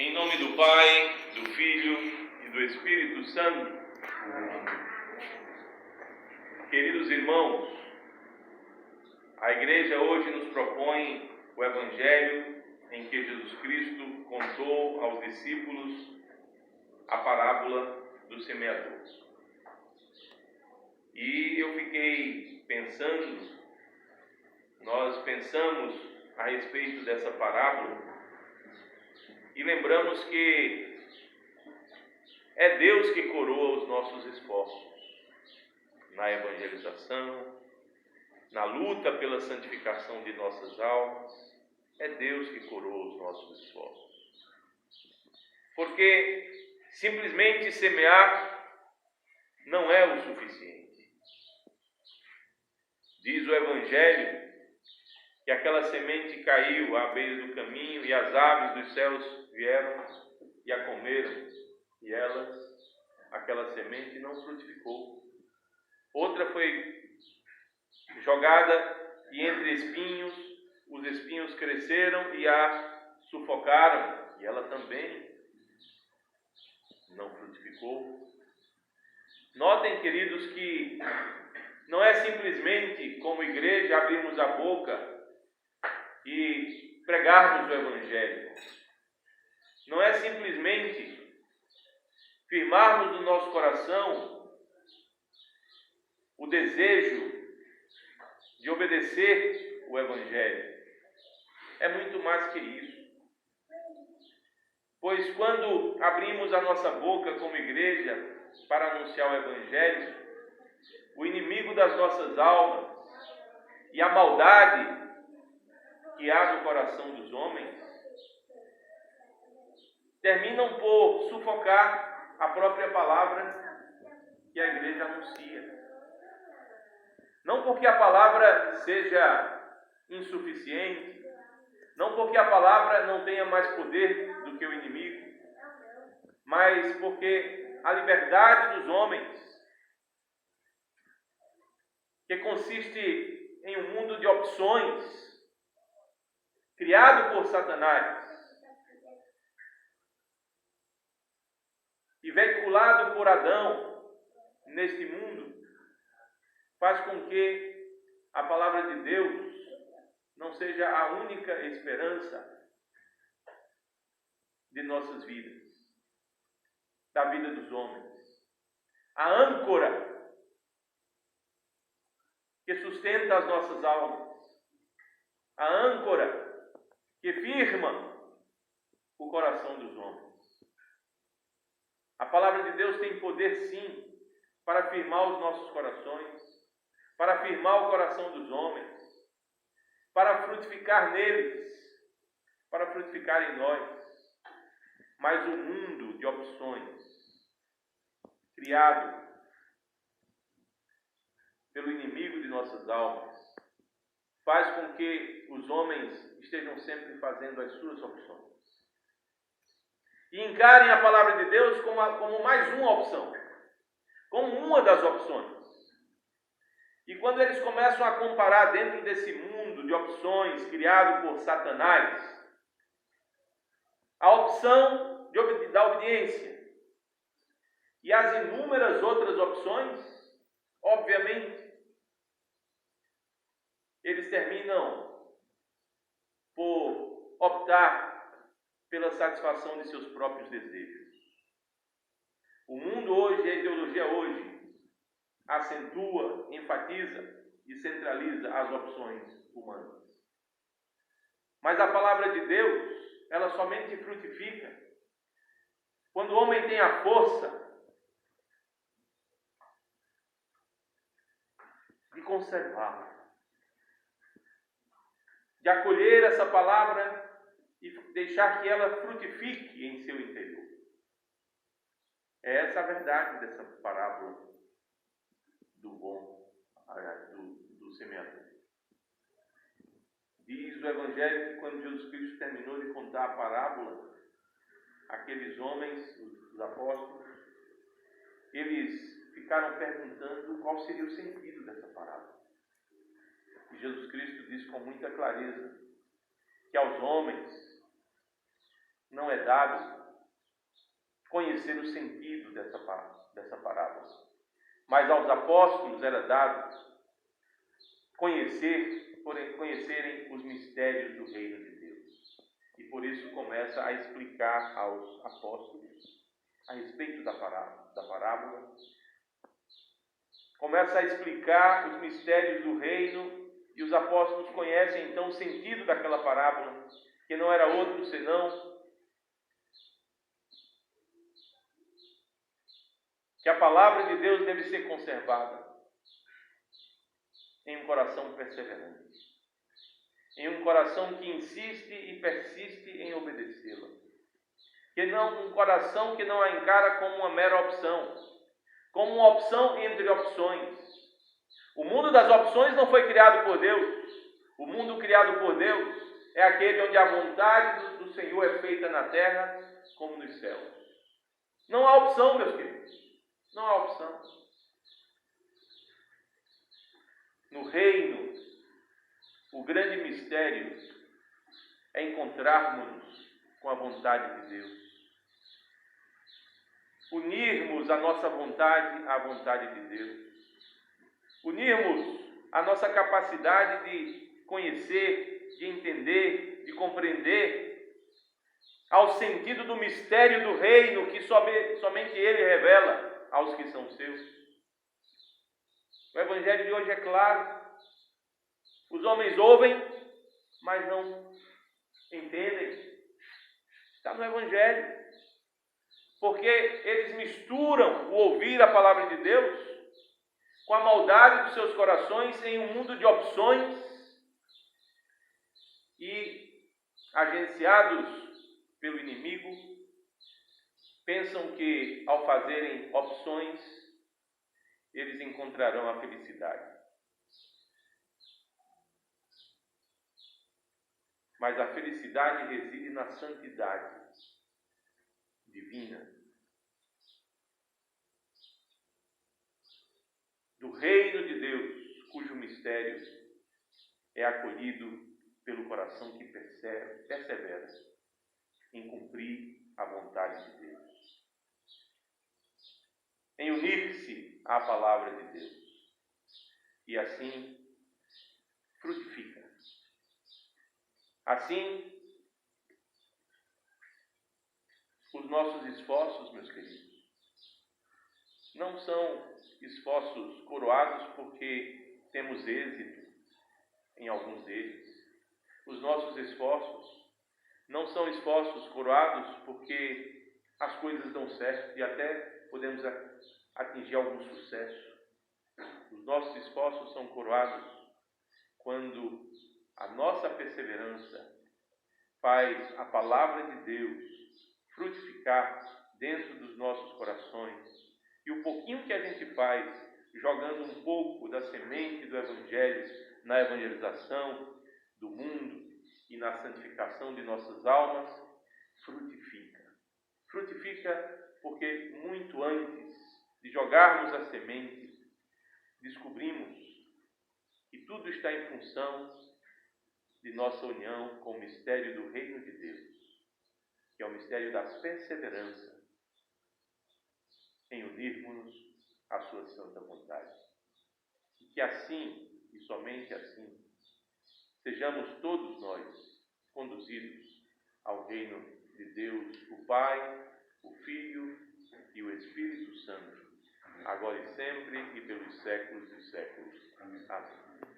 Em nome do Pai, do Filho e do Espírito Santo. Queridos irmãos, a Igreja hoje nos propõe o Evangelho em que Jesus Cristo contou aos discípulos a parábola do semeador. E eu fiquei pensando, nós pensamos a respeito dessa parábola e lembramos que é Deus que coroa os nossos esforços na evangelização, na luta pela santificação de nossas almas. É Deus que coroa os nossos esforços. Porque simplesmente semear não é o suficiente. Diz o Evangelho que aquela semente caiu à beira do caminho e as aves dos céus vieram e a comeram, e aquela semente não frutificou. Outra foi jogada e entre espinhos, os espinhos cresceram e a sufocaram, e ela também não frutificou. Notem, queridos, que não é simplesmente como igreja abrirmos a boca e pregarmos o Evangelho. Não é simplesmente firmarmos no nosso coração o desejo de obedecer o Evangelho. É muito mais que isso. Pois quando abrimos a nossa boca como igreja para anunciar o Evangelho, o inimigo das nossas almas e a maldade que há no coração dos homens terminam por sufocar a própria palavra que a igreja anuncia. Não porque a palavra seja insuficiente, não porque a palavra não tenha mais poder do que o inimigo, mas porque a liberdade dos homens, que consiste em um mundo de opções, criado por Satanás e veiculado por Adão neste mundo, faz com que a palavra de Deus não seja a única esperança de nossas vidas, da vida dos homens. A âncora que sustenta as nossas almas, a âncora que firma o coração dos homens. A palavra de Deus tem poder, sim, para firmar os nossos corações, para firmar o coração dos homens, para frutificar neles, para frutificar em nós. Mas o mundo de opções, criado pelo inimigo de nossas almas, faz com que os homens estejam sempre fazendo as suas opções. E encarem a palavra de Deus como mais uma opção, como uma das opções. E quando eles começam a comparar dentro desse mundo de opções criado por Satanás, a opção da obediência e as inúmeras outras opções, obviamente, eles terminam por optar pela satisfação de seus próprios desejos. O mundo hoje, a ideologia hoje, acentua, enfatiza e centraliza as opções humanas. Mas a palavra de Deus, ela somente frutifica quando o homem tem a força de conservar, de acolher essa palavra e deixar que ela frutifique em seu interior. É essa a verdade dessa parábola do semeador. Diz o Evangelho que quando Jesus Cristo terminou de contar a parábola, aqueles homens, os apóstolos, eles ficaram perguntando qual seria o sentido dessa parábola. E Jesus Cristo disse com muita clareza que aos homens não é dado conhecer o sentido dessa parábola, mas aos apóstolos era dado conhecerem os mistérios do reino de Deus. E por isso começa a explicar aos apóstolos a respeito da parábola. Começa a explicar os mistérios do reino e os apóstolos conhecem então o sentido daquela parábola, que não era outro senão que a palavra de Deus deve ser conservada em um coração perseverante, em um coração que insiste e persiste em obedecê-la, um coração que não a encara como uma mera opção, como uma opção entre opções. O mundo das opções não foi criado por Deus. O mundo criado por Deus é aquele onde a vontade do Senhor é feita na terra como nos céus. Não há opção, meus queridos. Não há opção. No reino, o grande mistério é encontrarmos-nos com a vontade de Deus. Unirmos a nossa vontade à vontade de Deus. Unirmos a nossa capacidade de conhecer, de entender, de compreender ao sentido do mistério do reino que somente Ele revela aos que são seus. O Evangelho de hoje é claro. Os homens ouvem, mas não entendem. Está no Evangelho. Porque eles misturam o ouvir a palavra de Deus com a maldade dos seus corações em um mundo de opções e, agenciados pelo inimigo, pensam que, ao fazerem opções, eles encontrarão a felicidade. Mas a felicidade reside na santidade divina, do reino de Deus, cujo mistério é acolhido pelo coração que persevera em cumprir a vontade de Deus, em unir-se à palavra de Deus, e assim frutifica. Assim, os nossos esforços, meus queridos, não são esforços coroados porque temos êxito em alguns deles. Os nossos esforços não são esforços coroados porque as coisas dão certo e até podemos atingir algum sucesso. Os nossos esforços são coroados quando a nossa perseverança faz a palavra de Deus frutificar dentro dos nossos corações. E o pouquinho que a gente faz, jogando um pouco da semente do Evangelho na evangelização do mundo e na santificação de nossas almas, frutifica. Frutifica porque muito antes de jogarmos a semente, descobrimos que tudo está em função de nossa união com o mistério do reino de Deus, que é o mistério da perseverança em unirmos à sua santa vontade. E que assim, e somente assim, sejamos todos nós conduzidos ao reino de Deus, o Pai, o Filho e o Espírito Santo, agora e sempre e pelos séculos dos séculos. Amém.